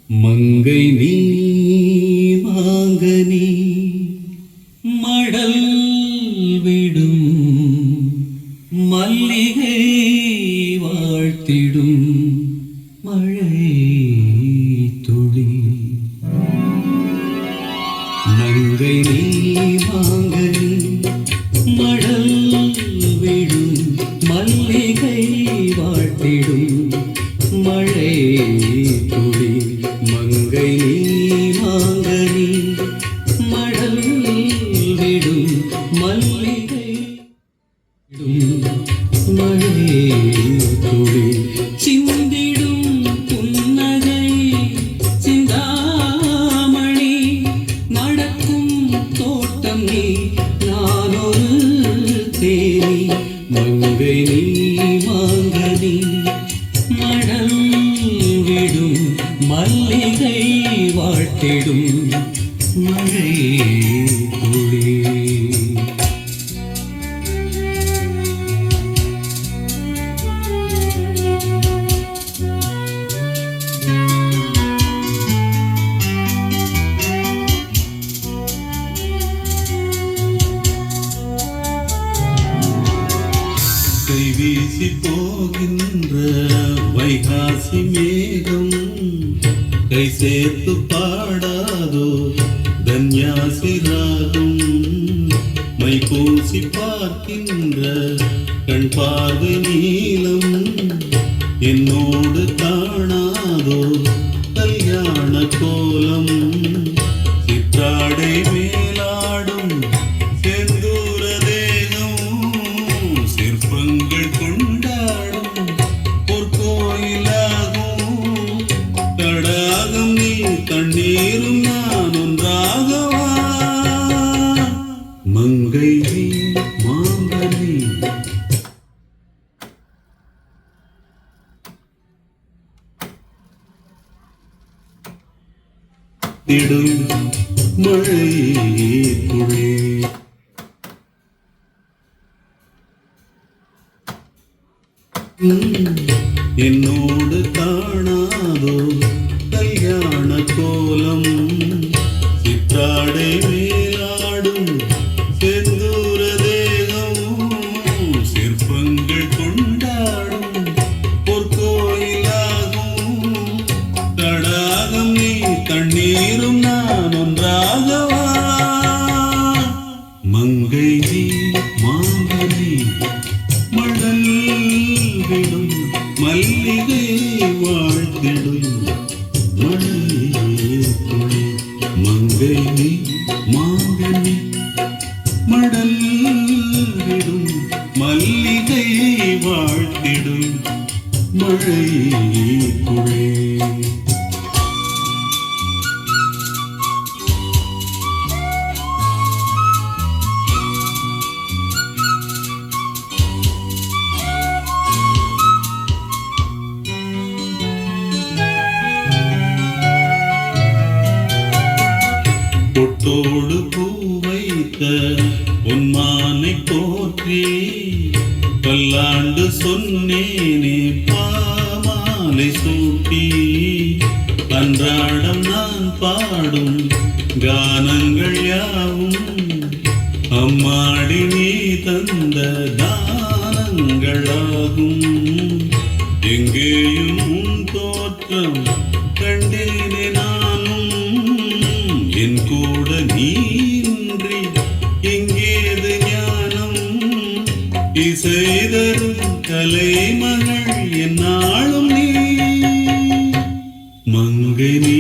மங்கை நீ மாங்கனி மடல் விடும் மல்லிகை வாழ்த்திடும் மழை துளி. மங்கை நீ மாங்கனி மடல் விடும் மல்லிகை வாழ்த்திடும் மழை துளி. மங்கை நீ மாங்கனி மடல் விடும் மல்லிகை மழை துளி. சிந்திடும் புன்னகை சிந்தாமணி நடக்கும் தோட்டம் நீ நானொரு தேனி. மங்கை நீ மாங்கனி மடல் விடும் மல்லிகை வாழ்த்திடும் மழை துளி. கை வீசி போகின்ற வைகாசி மேகம் கை சேர்த்து பாடாதோ தன்யாசி ராகம். மை பூசி பார்க்கின்ற கண் பார்வை நீளம் என்னோடு காணாதோ கல்யாண கோலம். சிற்றாடை மேலாடும் செந்தூர தேகம் சிற்பங்கள் கொண்டாடும் பொற்கோயிலாகும். தடாகம் நீ தண்ணீரும் நான் ஒன்றாகவா. மங்கை நீ மாங்கனி திடும் மழை துளி. என்னோடு காணாதோ கல்யாண கோலம். சிற்றாடை மேலாடும் செந்தூர தேகம் சிற்பங்கள் கொண்டாடும் பொற்கோயிலாகும். தடாகம் நீ தண்ணீரும் நான் ஒன்றாகவா. மங்கை நீ மாங்கனி மடல் விடும் மல்லிகை வாழ்த்திடும் மழை துளி. மங்கை நீ மாங்கனி மடல் விடும் மல்லிகை வாழ்த்திடும் மழை துளி. பொட்டோடு பூ வைத்த பொன்மானை போற்றி பல்லாண்டு சொன்னேனே பாமாலை சூட்டி. அன்றாடம் நான் பாடும் கானங்கள் யாவும் அம்மாடி நீ தந்த தானங்களாகும். எங்கேயும் உன் தோற்றம் கண்டேனே நானும் என் கூட நீன்றி எங்கேது ஞானம். இசைதரும் கலைமகள் என்னாலும் நீ. மங்கை நீ